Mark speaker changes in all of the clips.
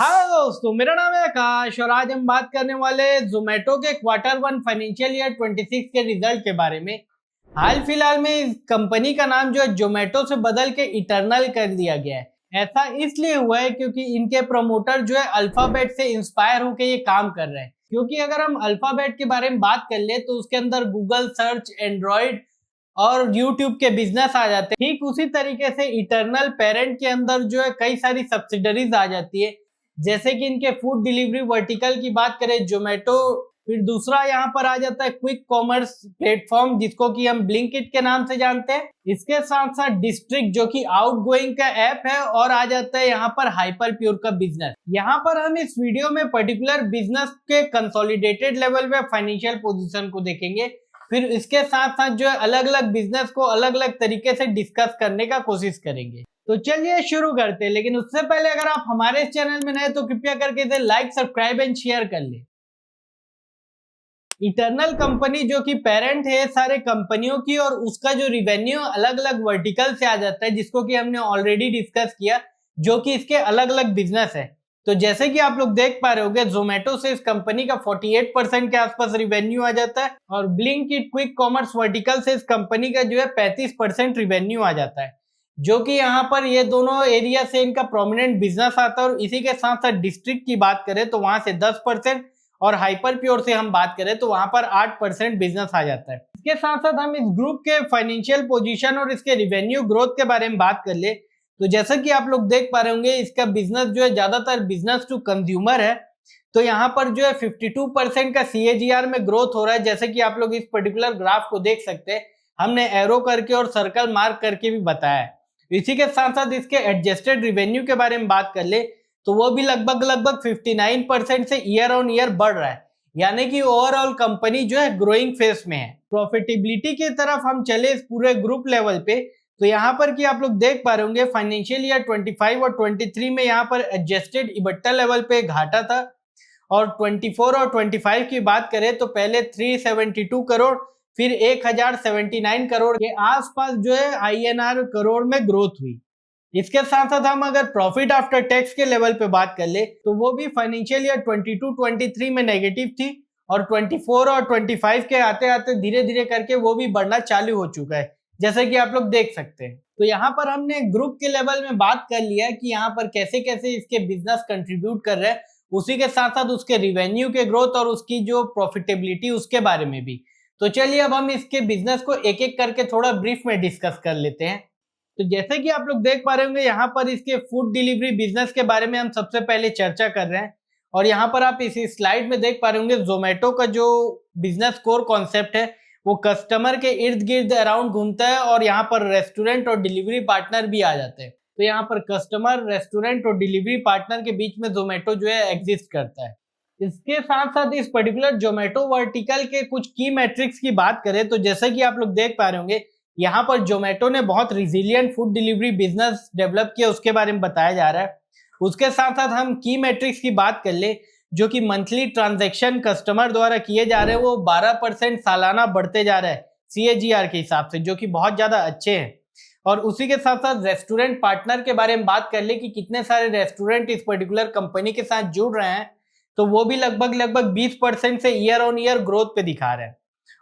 Speaker 1: हाय दोस्तों, मेरा नाम है आकाश और आज हम बात करने वाले जोमेटो के Q1 फाइनेंशियल ईयर 26 के रिजल्ट के बारे में। हाल फिलहाल में इस कंपनी का नाम जो है जोमेटो से बदल के इटर्नल कर दिया गया है। ऐसा इसलिए हुआ है क्योंकि इनके प्रमोटर जो है अल्फाबेट से इंस्पायर होकर ये काम कर रहे हैं। क्योंकि अगर हम अल्फाबेट के बारे में बात कर ले तो उसके अंदर गूगल सर्च, एंड्रॉइड और यूट्यूब के बिजनेस आ जाते हैं। ठीक उसी तरीके से इटर्नल पेरेंट के अंदर जो है कई सारी सब्सिडरीज आ जाती है, जैसे कि इनके फूड डिलीवरी वर्टिकल की बात करें जोमेटो। फिर दूसरा यहाँ पर आ जाता है क्विक कॉमर्स प्लेटफॉर्म, जिसको कि हम ब्लिंकिट के नाम से जानते हैं। इसके साथ साथ डिस्ट्रिक्ट जो कि आउटगोइंग का ऐप है, और आ जाता है यहाँ पर हाइपर प्योर का बिजनेस। यहाँ पर हम इस वीडियो में पर्टिकुलर बिजनेस के कंसोलिडेटेड लेवल पे फाइनेंशियल पोजीशन को देखेंगे। फिर इसके साथ साथ जो है अलग अलग बिजनेस को अलग अलग तरीके से डिस्कस करने का कोशिश करेंगे। तो चलिए शुरू करते हैं, लेकिन उससे पहले अगर आप हमारे चैनल में नए तो कृपया करके इसे लाइक, सब्सक्राइब एंड शेयर कर ले। इटर्नल कंपनी जो कि पेरेंट है सारे कंपनियों की, और उसका जो रिवेन्यू अलग अलग वर्टिकल से आ जाता है, जिसको कि हमने ऑलरेडी डिस्कस किया, जो कि इसके अलग अलग बिजनेस है। तो जैसे कि आप लोग देख पा रहे होंगे, जोमेटो से इस कंपनी का 48% के आसपास रिवेन्यू आ जाता है, और ब्लिंकिट क्विक कॉमर्स वर्टिकल से इस कंपनी का जो है 35% रिवेन्यू आ जाता है। जो कि यहाँ पर ये दोनों एरिया से इनका प्रोमिनेंट बिजनेस आता है। और इसी के साथ साथ डिस्ट्रिक्ट की बात करें तो वहां से 10%, और हाइपर प्योर से हम बात करें तो वहां पर 8% बिजनेस आ जाता है। इसके साथ साथ हम इस ग्रुप के फाइनेंशियल पोजीशन और इसके रिवेन्यू ग्रोथ के बारे में बात कर ले तो जैसा कि आप लोग देख पा रहे होंगे, इसका बिजनेस जो है ज्यादातर बिजनेस टू कंज्यूमर है। तो यहाँ पर जो है 52% का CAGR में ग्रोथ हो रहा है, जैसे कि आप लोग इस पर्टिकुलर ग्राफ को देख सकते हैं। हमने एरो करके और सर्कल मार्क करके भी बताया है। इसी के साथ साथ इसके एडजस्टेड रिवेन्यू के बारे में बात कर ले तो वो भी लगभग 59% से ईयर ऑन ईयर बढ़ रहा है, यानी कि ओवरऑल कंपनी जो है ग्रोइंग फेज में है। प्रॉफिटेबिलिटी की तरफ हम चले इस पूरे ग्रुप लेवल पे तो यहाँ पर कि आप लोग देख पा रहे होंगे, फाइनेंशियल ईयर 25 और 23 में यहाँ पर एडजस्टेड इबट्टा लेवल पे घाटा था, और 24 और 25 की बात करें तो पहले 372 करोड़, फिर 1079 करोड़ के आसपास जो है INR करोड़ में ग्रोथ हुई। इसके साथ साथ हम अगर प्रॉफिट आफ्टर टैक्स के लेवल पे बात कर ले तो वो भी फाइनेंशियल ईयर 22-23 में नेगेटिव थी, और 24 और 25 के आते आते धीरे धीरे करके वो भी बढ़ना चालू हो चुका है, जैसे कि आप लोग देख सकते हैं। तो यहाँ पर हमने ग्रुप के लेवल में बात कर लिया कि यहाँ पर कैसे कैसे इसके बिजनेस कंट्रीब्यूट कर रहे हैं, उसी के साथ साथ उसके रिवेन्यू के ग्रोथ और उसकी जो प्रॉफिटेबिलिटी उसके बारे में भी। तो चलिए अब हम इसके बिजनेस को एक एक करके थोड़ा ब्रीफ में डिस्कस कर लेते हैं। तो जैसे कि आप लोग देख पा रहे होंगे, यहाँ पर इसके फूड डिलीवरी बिजनेस के बारे में हम सबसे पहले चर्चा कर रहे हैं। और यहाँ पर आप इस स्लाइड में देख पा रहे होंगे, जोमेटो का जो बिजनेस कोर कॉन्सेप्ट है वो कस्टमर के इर्द गिर्द अराउंड घूमता है, और यहाँ पर रेस्टोरेंट और डिलीवरी पार्टनर भी आ जाते हैं। तो यहाँ पर कस्टमर, रेस्टोरेंट और डिलीवरी पार्टनर के बीच में जोमेटो जो है एग्जिस्ट करता है। इसके साथ साथ इस पर्टिकुलर जोमेटो वर्टिकल के कुछ की मैट्रिक्स की बात करें तो जैसे कि आप लोग देख पा रहे होंगे, यहाँ पर जोमेटो ने बहुत resilient food delivery business develop किया, उसके बारे में बताया जा रहा है। उसके साथ साथ हम की मैट्रिक्स की बात कर ले, जो कि मंथली ट्रांजैक्शन कस्टमर द्वारा किए जा रहे हैं वो 12% सालाना बढ़ते जा रहे हैं CAGR के हिसाब से, जो कि बहुत ज्यादा अच्छे हैं। और उसी के साथ साथ रेस्टोरेंट पार्टनर के बारे में बात कर ले कि कितने सारे रेस्टोरेंट इस पर्टिकुलर कंपनी के साथ जुड़ रहे हैं, तो वो भी लगभग 20% से ईयर ऑन ईयर ग्रोथ पे दिखा रहे हैं।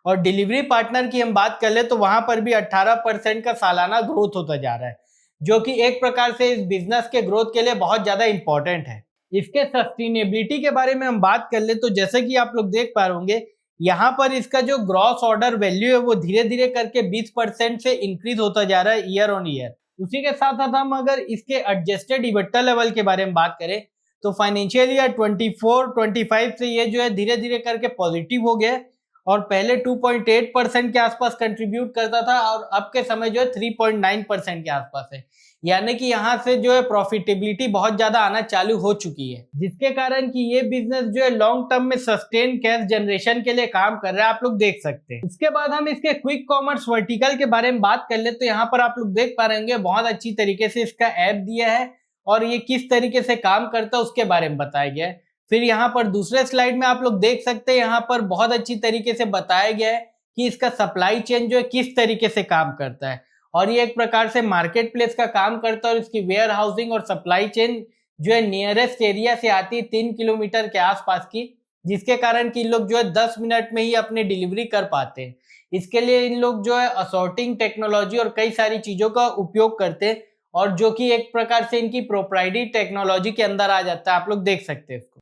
Speaker 1: और डिलीवरी पार्टनर की हम बात कर ले तो वहां पर भी 18% का सालाना ग्रोथ होता जा रहा है, जो कि एक प्रकार से इस बिजनेस के ग्रोथ के लिए बहुत ज्यादा इंपॉर्टेंट है। इसके सस्टेनेबिलिटी के बारे में हम बात कर ले तो जैसे कि आप लोग देख पा रहे होंगे, यहाँ पर इसका जो ग्रॉस ऑर्डर वैल्यू है वो धीरे धीरे करके 20% से इंक्रीज होता जा रहा है ईयर ऑन ईयर। उसी के साथ साथ हम अगर इसके एडजस्टेड इबट्टा लेवल के बारे में बात करें तो फाइनेंशियल ईयर 24-25 से ये जो है धीरे धीरे करके पॉजिटिव हो गया, और पहले 2.8% के आसपास कंट्रीब्यूट करता था, और अब के समय जो है 3.9% के आसपास है। यानी कि यहाँ से जो है प्रॉफिटेबिलिटी बहुत ज्यादा आना चालू हो चुकी है, जिसके कारण कि ये बिजनेस जो है लॉन्ग टर्म में सस्टेन कैश जनरेशन के लिए काम कर रहा है, आप लोग देख सकते हैं। इसके बाद हम इसके क्विक कॉमर्स वर्टिकल के बारे में बात कर ले तो यहाँ पर आप लोग देख पा रहे होंगे, बहुत अच्छी तरीके से इसका ऐप दिया है, और ये किस तरीके से काम करता है उसके बारे में बताया गया है। फिर यहाँ पर दूसरे स्लाइड में आप लोग देख सकते हैं, यहाँ पर बहुत अच्छी तरीके से बताया गया है कि इसका सप्लाई चेन जो है किस तरीके से काम करता है, और ये एक प्रकार से मार्केट प्लेस का काम करता है, और इसकी वेयर हाउसिंग और सप्लाई चेन जो है नियरेस्ट एरिया से आती है 3 किलोमीटर के आसपास की, जिसके कारण कि इन लोग जो है 10 मिनट में ही अपनी डिलीवरी कर पाते हैं। इसके लिए इन लोग जो है असॉर्टिंग टेक्नोलॉजी और कई सारी चीजों का उपयोग करते हैं, और जो कि एक प्रकार से इनकी प्रोप्राइटरी टेक्नोलॉजी के अंदर आ जाता है। आप लोग देख सकते हैं इसको।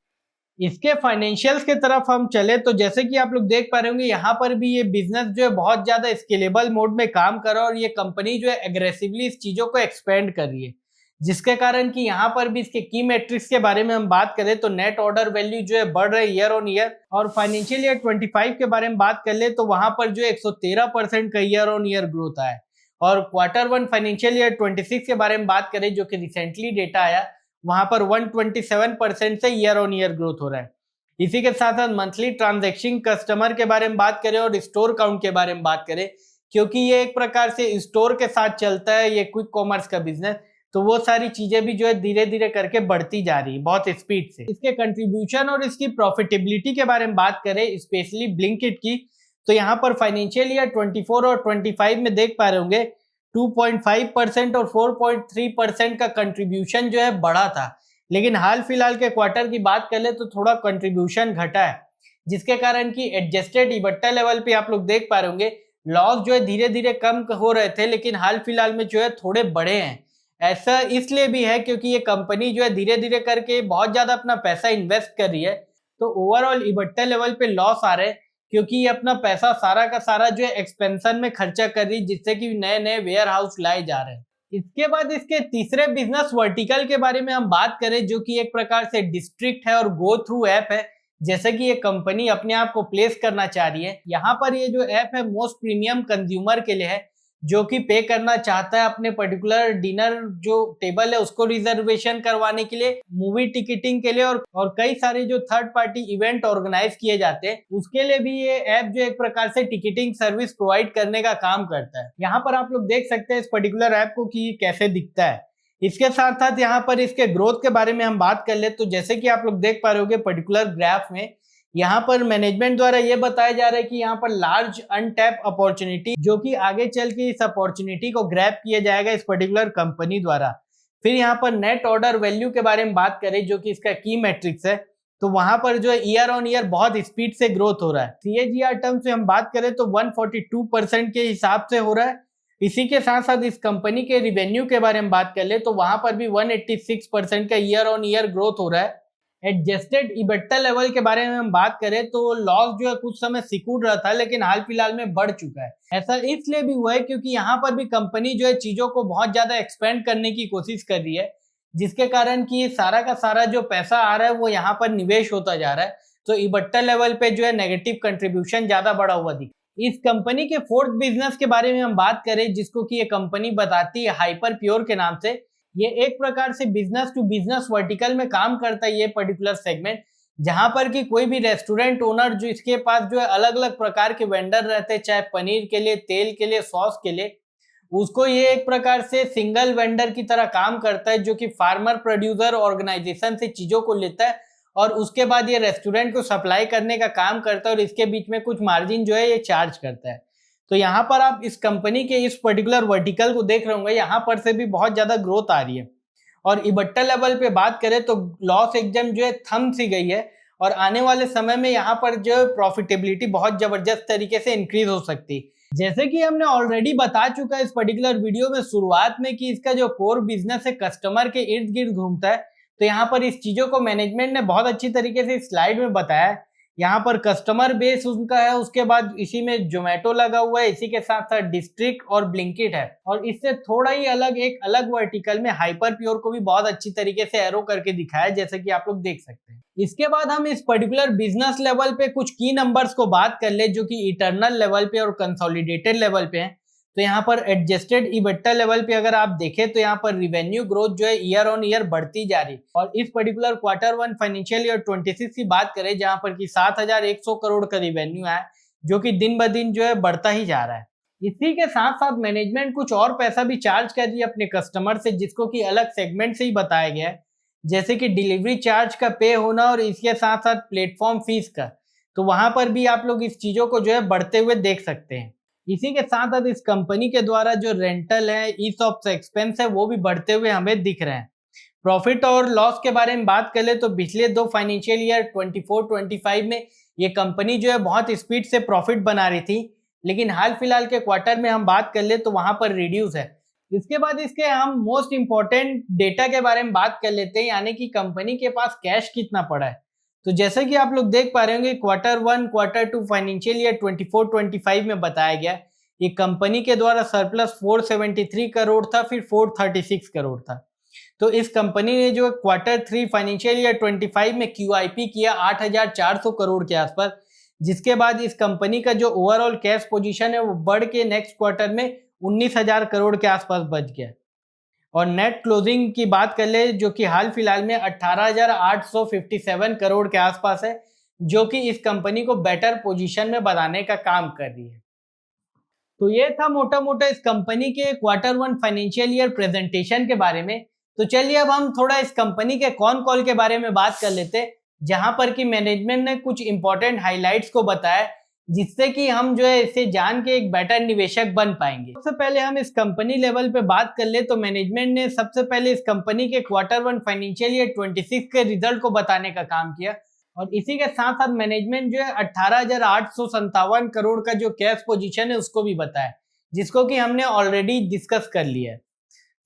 Speaker 1: इसके फाइनेंशियल्स की तरफ हम चले तो जैसे कि आप लोग देख पा रहे होंगे, यहाँ पर भी ये बिजनेस जो है बहुत ज्यादा स्केलेबल मोड में काम कर रहा है, और ये कंपनी जो है एग्रेसिवली इस चीजों को एक्सपेंड कर रही है, जिसके कारण कि यहाँ पर भी इसके की मैट्रिक्स के बारे में हम बात करें तो नेट ऑर्डर वैल्यू जो है बढ़ रही है ईयर ऑन ईयर। और फाइनेंशियल ईयर 25 के बारे में बात कर ले तो वहां पर जो 113% का ईयर ऑन ईयर ग्रोथ आया है। और Q1 फाइनेंशियल ईयर 26 के बारे में बात करें, जो कि रिसेंटली डेटा आया, वहां पर 127% से ईयर ऑन ईयर ग्रोथ हो रहा है। इसी के साथ साथ मंथली ट्रांजेक्शन कस्टमर के बारे में बात करें और स्टोर काउंट के बारे में बात करें, क्योंकि ये एक प्रकार से स्टोर के साथ चलता है ये क्विक कॉमर्स का बिजनेस, तो वो सारी चीजें भी जो है धीरे धीरे करके बढ़ती जा रही है बहुत स्पीड से। इसके कंट्रीब्यूशन और इसकी प्रॉफिटेबिलिटी के बारे में बात करें, स्पेशली ब्लिंकिट की, तो यहाँ पर फाइनेंशियल ईयर 24 और 25 में देख पा रहे होंगे 2.5% और 4.3% का कंट्रीब्यूशन जो है बढ़ा था। लेकिन हाल फिलहाल के क्वार्टर की बात कर ले तो थोड़ा कंट्रीब्यूशन घटा है, जिसके कारण कि एडजस्टेड इबट्टा लेवल पे आप लोग देख पा रहे होंगे लॉस जो है धीरे धीरे कम हो रहे थे, लेकिन हाल फिलहाल में जो है थोड़े बढ़े हैं। ऐसा इसलिए भी है क्योंकि ये कंपनी जो है धीरे धीरे करके बहुत ज्यादा अपना पैसा इन्वेस्ट कर रही है, तो ओवरऑल इबट्टा लेवल पे लॉस आ रहे हैं, क्योंकि ये अपना पैसा सारा का सारा जो है एक्सपेंशन में खर्चा कर रही है, जिससे कि नए नए वेयर हाउस लाए जा रहे हैं। इसके बाद इसके तीसरे बिजनेस वर्टिकल के बारे में हम बात करें, जो कि एक प्रकार से डिस्ट्रिक्ट है और गो थ्रू ऐप है। जैसे कि ये कंपनी अपने आप को प्लेस करना चाह रही है, यहाँ पर ये जो ऐप है मोस्ट प्रीमियम कंज्यूमर के लिए है, जो कि पे करना चाहता है अपने पर्टिकुलर डिनर जो टेबल है उसको रिजर्वेशन करवाने के लिए, मूवी टिकटिंग के लिए, और कई सारे जो थर्ड पार्टी इवेंट ऑर्गेनाइज किए जाते हैं उसके लिए भी ये ऐप जो एक प्रकार से टिकटिंग सर्विस प्रोवाइड करने का काम करता है। यहाँ पर आप लोग देख सकते हैं इस पर्टिकुलर ऐप को कि कैसे दिखता है। इसके साथ साथ यहाँ पर इसके ग्रोथ के बारे में हम बात कर ले तो जैसे कि आप लोग देख पा रहे होंगे पर्टिकुलर ग्राफ में, यहाँ पर मैनेजमेंट द्वारा ये बताया जा रहा है कि यहाँ पर लार्ज अनटैप अपॉर्चुनिटी, जो कि आगे चल के इस अपॉर्चुनिटी को ग्रैब किया जाएगा इस पर्टिकुलर कंपनी द्वारा। फिर यहाँ पर नेट ऑर्डर वैल्यू के बारे में बात करें, जो कि इसका की मैट्रिक्स है, तो वहां पर जो है ईयर ऑन ईयर बहुत स्पीड से ग्रोथ हो रहा है। CAGR टर्म से हम बात करें तो 142% के हिसाब से हो रहा है। इसी के साथ साथ इस कंपनी के रिवेन्यू के बारे में बात कर ले तो वहां पर भी 186% का ईयर ऑन ईयर ग्रोथ हो रहा है। एडजस्टेड इबट्टा लेवल के बारे में हम बात करें तो लॉस जो है कुछ समय सिकुड़ रहा था, लेकिन हाल फिलहाल में बढ़ चुका है। ऐसा इसलिए भी हुआ है क्योंकि यहाँ पर भी कंपनी जो है चीजों को बहुत ज्यादा एक्सपेंड करने की कोशिश कर रही है, जिसके कारण कि सारा का सारा जो पैसा आ रहा है वो यहाँ पर निवेश होता जा रहा है, तो इबट्टा लेवल पे जो है नेगेटिव कंट्रीब्यूशन ज्यादा बढ़ा हुआ दिखा। इस कंपनी के फोर्थ बिजनेस के बारे में हम बात करें, जिसको कि ये कंपनी बताती है हाइपर प्योर के नाम से। ये एक प्रकार से बिजनेस टू बिजनेस वर्टिकल में काम करता है ये पर्टिकुलर सेगमेंट, जहां पर कि कोई भी रेस्टोरेंट ओनर जो इसके पास जो है अलग अलग प्रकार के वेंडर रहते हैं, चाहे पनीर के लिए, तेल के लिए, सॉस के लिए, उसको ये एक प्रकार से सिंगल वेंडर की तरह काम करता है, जो कि फार्मर प्रोड्यूसर ऑर्गेनाइजेशन से चीजों को लेता है और उसके बाद ये रेस्टोरेंट को सप्लाई करने का काम करता है, और इसके बीच में कुछ मार्जिन जो है ये चार्ज करता है। तो यहाँ पर आप इस कंपनी के इस पर्टिकुलर वर्टिकल को देख रहे होंगे, यहाँ पर से भी बहुत ज्यादा ग्रोथ आ रही है। और इबट्टा लेवल पे बात करें तो लॉस एकदम जो है थम सी गई है, और आने वाले समय में यहाँ पर जो प्रॉफिटेबिलिटी बहुत जबरदस्त तरीके से इंक्रीज हो सकती है। जैसे कि हमने ऑलरेडी बता चुका है इस पर्टिकुलर वीडियो में शुरुआत में कि इसका जो कोर बिजनेस है कस्टमर के इर्द गिर्द घूमता है, तो यहाँ पर इस चीजों को मैनेजमेंट ने बहुत अच्छी तरीके से स्लाइड में बताया है। यहाँ पर कस्टमर बेस उनका है, उसके बाद इसी में जोमेटो लगा हुआ है, इसी के साथ साथ डिस्ट्रिक्ट और ब्लिंकिट है, और इससे थोड़ा ही अलग एक अलग वर्टिकल में हाइपर प्योर को भी बहुत अच्छी तरीके से एरो करके दिखाया, जैसे कि आप लोग देख सकते हैं। इसके बाद हम इस पर्टिकुलर बिजनेस लेवल पे कुछ की नंबर्स को बात कर ले, जो कि इटर्नल लेवल पे और कंसोलिडेटेड लेवल पे हैं। तो यहाँ पर एडजस्टेड इबट्टा लेवल पे अगर आप देखें तो यहाँ पर रिवेन्यू ग्रोथ जो है ईयर ऑन ईयर बढ़ती जा रही है, और इस पर्टिकुलर Q1 फाइनेंशियल ईयर 26 की बात करें, जहाँ पर कि 7,100 करोड़ का रिवेन्यू है, जो कि दिन ब दिन जो है बढ़ता ही जा रहा है। इसी के साथ साथ मैनेजमेंट कुछ और पैसा भी चार्ज कर रही है अपने कस्टमर से, जिसको कि अलग सेगमेंट से ही बताया गया है, जैसे कि डिलीवरी चार्ज का पे होना और इसके साथ साथ प्लेटफॉर्म फीस का। तो वहां पर भी आप लोग इस चीजों को जो है बढ़ते हुए देख सकते हैं। इसी के साथ साथ इस कंपनी के द्वारा जो रेंटल है, ई-शॉप्स एक्सपेंस है, वो भी बढ़ते हुए हमें दिख रहे हैं। प्रॉफिट और लॉस के बारे में बात कर ले तो पिछले 2 फाइनेंशियल ईयर 24-25 में ये कंपनी जो है बहुत स्पीड से प्रॉफिट बना रही थी, लेकिन हाल फिलहाल के क्वार्टर में हम बात कर ले तो वहां पर रिड्यूस है। इसके बाद इसके हम मोस्ट इंपॉर्टेंट डेटा के बारे में बात कर लेते हैं, यानी कि कंपनी के पास कैश कितना पड़ा है। तो जैसे कि आप लोग देख पा रहे होंगे Q1 Q2 फाइनेंशियल ईयर 24-25 में बताया गया ये कंपनी के द्वारा सरप्लस 473 करोड़ था, फिर 436 करोड़ था। तो इस कंपनी ने जो Q3 फाइनेंशियल ईयर 25 में QIP किया 8,400 करोड़ के आसपास, जिसके बाद इस कंपनी का जो ओवरऑल कैश पोजीशन है वो बढ़ के नेक्स्ट क्वार्टर में 19,000 करोड़ के आसपास बच गया। और नेट क्लोजिंग की बात कर ले जो कि हाल फिलहाल में 18,857 करोड़ के आसपास है, जो कि इस कंपनी को बेटर पोजीशन में बनाने का काम कर रही है। तो ये था मोटा मोटा इस कंपनी के Q1 फाइनेंशियल ईयर प्रेजेंटेशन के बारे में। तो चलिए अब हम थोड़ा इस कंपनी के कॉन कॉल के बारे में बात कर लेते हैं, जहां पर कि मैनेजमेंट ने कुछ इंपॉर्टेंट हाइलाइट्स को बताया, जिससे कि हम जो है इसे जान के एक बेटर निवेशक बन पाएंगे। सबसे पहले हम इस कंपनी लेवल पे बात कर ले तो मैनेजमेंट ने सबसे पहले इस कंपनी के Q1 फाइनेंशियल ईयर 26 के रिजल्ट को बताने का काम किया, और इसी के साथ साथ मैनेजमेंट जो है 18,857 करोड़ का जो कैश पोजीशन है उसको भी बताया, जिसको कि हमने ऑलरेडी डिस्कस कर लिया है।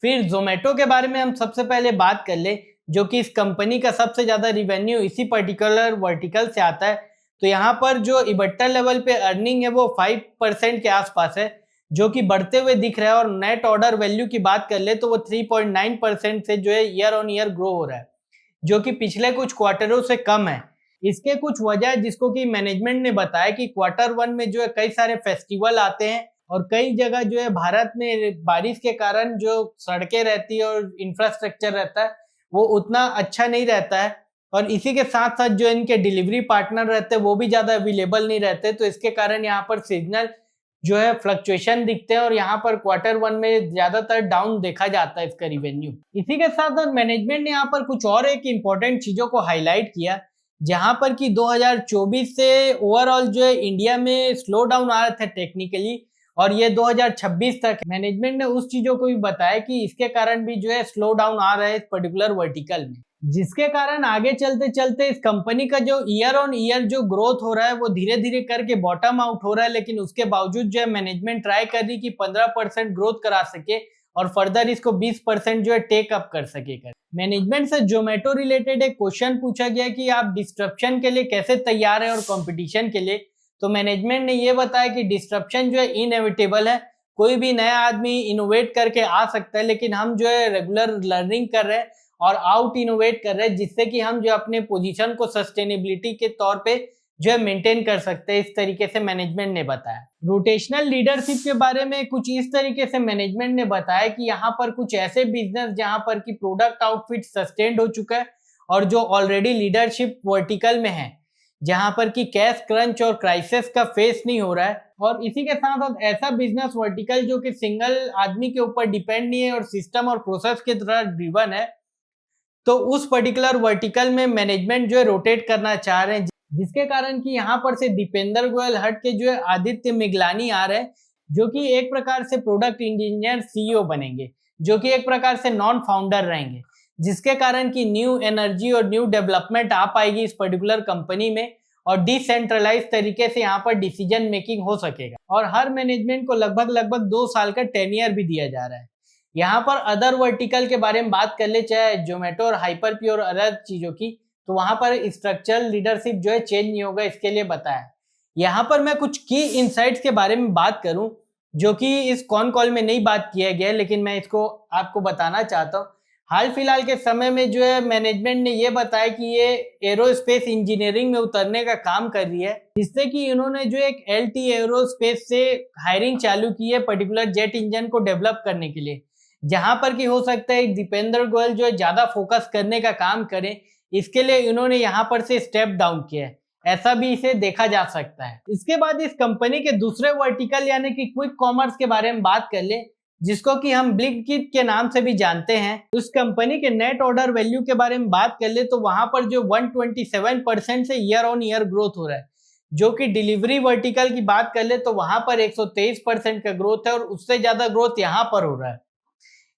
Speaker 1: फिर जोमेटो के बारे में हम सबसे पहले बात कर ले, जो कि इस कंपनी का सबसे ज्यादा रिवेन्यू इसी पर्टिकुलर वर्टिकल से आता है। तो यहाँ पर जो इबट्टा लेवल पे अर्निंग है वो 5% के आसपास है, जो कि बढ़ते हुए दिख रहा है। और नेट ऑर्डर वैल्यू की बात कर ले तो वो 3.9% से जो है ईयर ऑन ईयर ग्रो हो रहा है, जो कि पिछले कुछ क्वार्टरों से कम है। इसके कुछ वजह जिसको कि मैनेजमेंट ने बताया कि Q1 में जो है कई सारे फेस्टिवल आते हैं, और कई जगह जो है भारत में बारिश के कारण जो सड़कें रहती है और इंफ्रास्ट्रक्चर रहता है वो उतना अच्छा नहीं रहता है, और इसी के साथ साथ जो इनके डिलीवरी पार्टनर रहते हैं वो भी ज्यादा अवेलेबल नहीं रहते। तो इसके कारण यहाँ पर सीजनल जो है फ्लक्चुएशन दिखते हैं, और यहाँ पर Q1 में ज्यादातर डाउन देखा जाता है इसका रिवेन्यू। इसी के साथ साथ मैनेजमेंट ने यहाँ पर कुछ और एक इम्पोर्टेंट चीजों को हाईलाइट किया, जहां पर कि 2024 से ओवरऑल जो है इंडिया में स्लो डाउन आ रहे थे टेक्निकली, और ये 2026 तक मैनेजमेंट ने उस चीजों को भी बताया कि इसके कारण भी जो है स्लो डाउन आ रहा है इस पर्टिकुलर वर्टिकल में, जिसके कारण आगे चलते चलते इस कंपनी का जो ईयर ऑन ईयर जो ग्रोथ हो रहा है वो धीरे धीरे करके बॉटम आउट हो रहा है। लेकिन उसके बावजूद जो है मैनेजमेंट ट्राई कर रही कि 15% ग्रोथ करा सके और फर्दर इसको 20% जो है टेक अप कर सके। मैनेजमेंट से जोमेटो रिलेटेड एक क्वेश्चन पूछा गया कि आप डिस्ट्रप्शन के लिए कैसे तैयार हैं और कंपटीशन के लिए। तो मैनेजमेंट ने ये बताया कि डिस्ट्रप्शन जो है इनएविटेबल है, कोई भी नया आदमी इनोवेट करके आ सकता है, लेकिन हम जो है रेगुलर लर्निंग कर रहे हैं और आउट इनोवेट कर रहे हैं, जिससे कि हम जो अपने पोजीशन को सस्टेनेबिलिटी के तौर पे जो है मेंटेन कर सकते हैं। इस तरीके से मैनेजमेंट ने बताया। रोटेशनल लीडरशिप के बारे में कुछ इस तरीके से मैनेजमेंट ने बताया कि यहाँ पर कुछ ऐसे बिजनेस जहाँ पर कि प्रोडक्ट आउटफिट सस्टेन्ड हो चुका है और जो ऑलरेडी लीडरशिप वर्टिकल में है, जहां पर कि कैश क्रंच और क्राइसिस का फेस नहीं हो रहा है। और इसी के साथ साथ ऐसा बिजनेस वर्टिकल जो कि सिंगल आदमी के ऊपर डिपेंड नहीं है और सिस्टम और प्रोसेस की तरह ड्रिवन है, तो उस पर्टिकुलर वर्टिकल में मैनेजमेंट जो है रोटेट करना चाह रहे हैं, जिसके कारण कि यहाँ पर से दीपेंद्र गोयल हट के जो है आदित्य मिगलानी आ रहे हैं, जो कि एक प्रकार से प्रोडक्ट इंजीनियर CEO बनेंगे, जो कि एक प्रकार से नॉन फाउंडर रहेंगे, जिसके कारण कि न्यू एनर्जी और न्यू डेवलपमेंट आ पाएगी इस पर्टिकुलर कंपनी में, और डिसेंट्रलाइज तरीके से यहाँ पर डिसीजन मेकिंग हो सकेगा। और हर मैनेजमेंट को लगभग 2 साल का टेन्योर भी दिया जा रहा है। यहाँ पर अदर वर्टिकल के बारे में बात कर ले, चाहे जोमेटो और हाइपरपी और अदर चीजों की, तो वहां पर स्ट्रक्चरल लीडरशिप जो है चेंज नहीं होगा, इसके लिए बताया। यहाँ पर मैं कुछ की इनसाइट्स के बारे में बात करूं जो कि इस कॉन कॉल में नहीं बात किया गया, लेकिन मैं इसको आपको बताना चाहता हूँ। हाल फिलहाल के समय में जो है मैनेजमेंट ने ये बताया कि ये एरोस्पेस इंजीनियरिंग में उतरने का काम कर रही है, जिससे कि इन्होंने जो एक LT एरोस्पेस से हायरिंग चालू की है पर्टिकुलर जेट इंजन को डेवलप करने के लिए, जहां पर कि हो सकता है दीपेंद्र गोयल जो है ज्यादा फोकस करने का काम करें। इसके लिए इन्होंने यहाँ पर से स्टेप डाउन किया है, ऐसा भी इसे देखा जा सकता है। इसके बाद इस कंपनी के दूसरे वर्टिकल यानी कि क्विक कॉमर्स के बारे में बात कर ले, जिसको कि हम ब्लिंकिट के नाम से भी जानते हैं। उस कंपनी के नेट ऑर्डर वैल्यू के बारे में बात कर ले तो वहां पर जो 127% से ईयर ऑन ईयर ग्रोथ हो रहा है, जो कि डिलीवरी वर्टिकल की बात कर ले तो वहां पर 123% का ग्रोथ है, और उससे ज्यादा ग्रोथ यहाँ पर हो रहा है।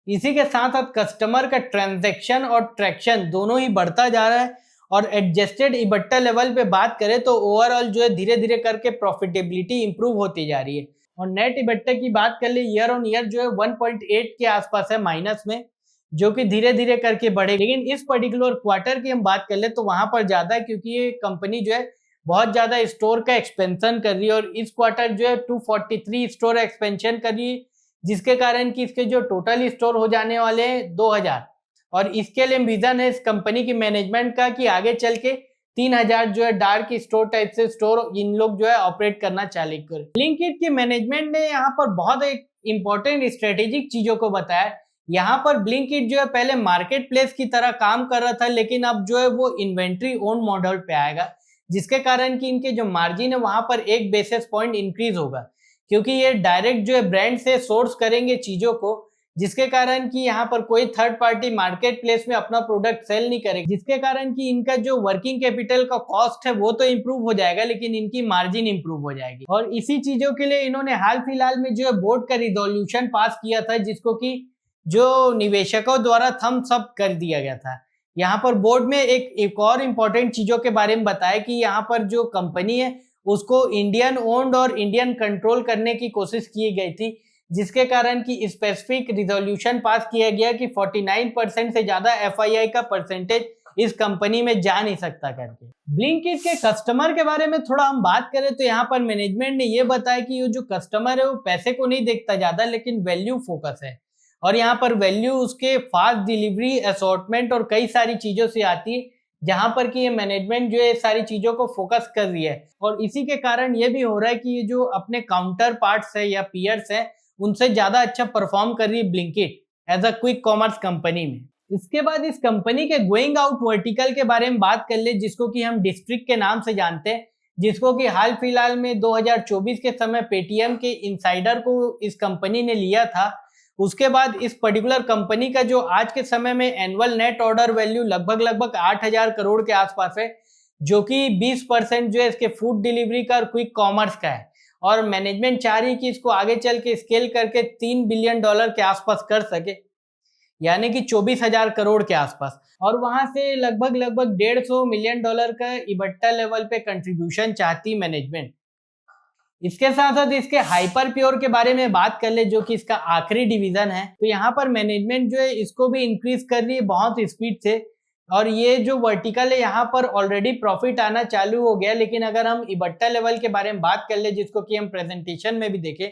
Speaker 1: इसी के साथ साथ कस्टमर का ट्रांजैक्शन और ट्रैक्शन दोनों ही बढ़ता जा रहा है। और एडजस्टेड इबट्टा लेवल पे बात करें तो ओवरऑल जो है धीरे धीरे करके प्रॉफिटेबिलिटी इंप्रूव होती जा रही है। और नेट इबट्टा की बात कर ले ईयर ऑन ईयर जो है 1.8 के आसपास है माइनस में, जो कि धीरे धीरे करके बढ़े। लेकिन इस पर्टिकुलर क्वार्टर की हम बात कर ले तो वहां पर ज्यादा है, क्योंकि ये कंपनी जो है बहुत ज्यादा स्टोर का एक्सपेंशन कर रही है और इस क्वार्टर जो है 243 स्टोर एक्सपेंशन कर रही है, जिसके कारण कि इसके जो टोटल स्टोर हो जाने वाले हैं 2000। और इसके लिए विजन है इस कंपनी की मैनेजमेंट का कि आगे चल के 3000 जो है डार्क स्टोर टाइप से स्टोर इन लोग जो है ऑपरेट करना चालू करें। ब्लिंकिट की मैनेजमेंट ने यहाँ पर बहुत एक इंपॉर्टेंट स्ट्रेटेजिक चीजों को बताया। यहाँ पर ब्लिंकिट जो है पहले मार्केट प्लेस की तरह काम कर रहा था, लेकिन अब जो है वो इन्वेंट्री ओन मॉडल पे आएगा, जिसके कारण कि इनके जो मार्जिन है वहां पर 1 बेसिस पॉइंट इंक्रीज होगा, क्योंकि ये डायरेक्ट जो है ब्रांड से सोर्स करेंगे चीजों को, जिसके कारण कि यहाँ पर कोई थर्ड पार्टी मार्केट प्लेस में अपना प्रोडक्ट सेल नहीं करेगा, जिसके कारण कि इनका जो वर्किंग कैपिटल का कॉस्ट है वो तो इम्प्रूव हो जाएगा, लेकिन इनकी मार्जिन इंप्रूव हो जाएगी। और इसी चीजों के लिए इन्होंने हाल फिलहाल में जो है बोर्ड का रिजोल्यूशन पास किया था, जिसको कि जो निवेशकों द्वारा थम्स अप कर दिया गया था। यहाँ पर बोर्ड में एक और इम्पोर्टेंट चीजों के बारे में बताया कि यहाँ पर जो कंपनी है उसको इंडियन ओन्ड और इंडियन कंट्रोल करने की कोशिश की गई थी, जिसके कारण कि स्पेसिफिक रिजोल्यूशन पास किया गया कि 49% से ज्यादा एफआईआई का परसेंटेज इस कंपनी में जा नहीं सकता करके। ब्लिंकिट के कस्टमर के बारे में थोड़ा हम बात करें तो यहाँ पर मैनेजमेंट ने ये बताया कि ये जो कस्टमर है वो पैसे को नहीं देखता ज्यादा, लेकिन वैल्यू फोकस है। और यहाँ पर वैल्यू उसके फास्ट डिलीवरी, असॉर्टमेंट और कई सारी चीजों से आती है, जहां पर कि ये मैनेजमेंट जो है सारी चीजों को फोकस कर रही है। और इसी के कारण ये भी हो रहा है कि ये जो अपने काउंटर पार्ट्स है या पीयर्स है उनसे ज्यादा अच्छा परफॉर्म कर रही है Blinkit as a quick commerce company में। इसके बाद इस कंपनी के गोइंग आउट वर्टिकल के बारे में बात कर ले, जिसको कि हम डिस्ट्रिक्ट के नाम से जानते हैं, जिसको कि हाल फिलहाल में 2024 के समय पेटीएम के इनसाइडर को इस कंपनी ने लिया था। उसके बाद इस पर्टिकुलर कंपनी का जो आज के समय में एनुअल नेट ऑर्डर वैल्यू लगभग 8000 करोड़ के आसपास है, जो कि 20% जो है इसके फूड डिलीवरी का और क्विक कॉमर्स का है। और मैनेजमेंट चाह रही है कि इसको आगे चल के स्केल करके $3 बिलियन के आसपास कर सके, यानी कि 24,000 करोड़ के आसपास। और वहां से लगभग $150 मिलियन का इबट्टा लेवल पे कंट्रीब्यूशन चाहती मैनेजमेंट। इसके साथ साथ इसके हाइपर प्योर के बारे में बात कर ले, जो कि इसका आखिरी डिवीजन है, तो यहाँ पर मैनेजमेंट जो है इसको भी इंक्रीज कर रही है बहुत स्पीड से। और ये जो वर्टिकल है यहाँ पर ऑलरेडी प्रॉफिट आना चालू हो गया, लेकिन अगर हम इबट्टा लेवल के बारे में बात कर ले, जिसको कि हम प्रेजेंटेशन में भी देखें,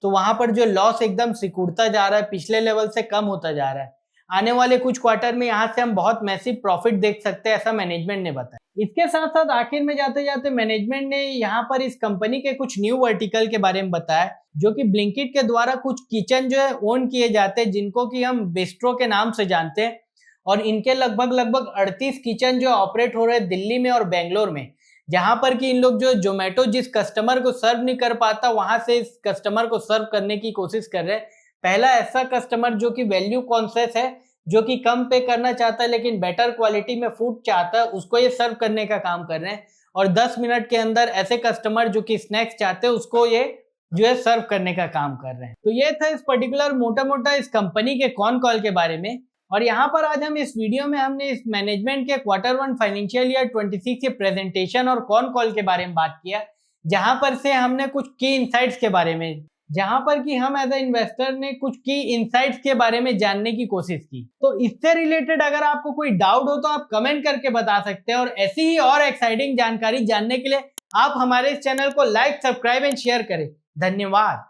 Speaker 1: तो वहां पर जो लॉस एकदम सिकुड़ता जा रहा है, पिछले लेवल से कम होता जा रहा है। आने वाले कुछ क्वार्टर में यहाँ से हम बहुत मैसिव प्रॉफिट देख सकते हैं, ऐसा मैनेजमेंट ने बताया। इसके साथ साथ आखिर में जाते जाते मैनेजमेंट ने यहाँ पर इस कंपनी के कुछ न्यू वर्टिकल के बारे में बताया, जो कि ब्लिंकिट के द्वारा कुछ किचन जो है ओन किए जाते हैं, जिनको कि हम बिस्ट्रो के नाम से जानते हैं। और इनके लगभग 38 किचन जो ऑपरेट हो रहे हैं दिल्ली में और बेंगलोर में, जहां पर कि इन लोग जो जोमेटो जिस कस्टमर को सर्व नहीं कर पाता वहां से इस कस्टमर को सर्व करने की कोशिश कर रहे हैं। पहला ऐसा कस्टमर जो कि वैल्यू कॉन्शियस है, जो कि कम पे करना चाहता है लेकिन बेटर क्वालिटी में फूड चाहता है, उसको ये सर्व करने का काम कर रहे हैं। और 10 मिनट के अंदर ऐसे कस्टमर जो कि स्नैक्स चाहते हैं उसको ये जो है सर्व करने का काम कर रहे हैं। तो ये था इस पर्टिकुलर मोटा मोटा इस कंपनी के कॉन कॉल के बारे में। और यहाँ पर आज हम इस वीडियो में हमने इस मैनेजमेंट के Q1 फाइनेंशियल ईयर 26 के प्रेजेंटेशन और कॉन कॉल के बारे में बात किया, जहां पर से हमने कुछ की इनसाइट्स के बारे में, जहां पर कि हम एज ए इन्वेस्टर ने कुछ की इनसाइट्स के बारे में जानने की कोशिश की। तो इससे रिलेटेड अगर आपको कोई डाउट हो तो आप कमेंट करके बता सकते हैं, और ऐसी ही और एक्साइटिंग जानकारी जानने के लिए आप हमारे इस चैनल को लाइक, सब्सक्राइब एंड शेयर करें। धन्यवाद।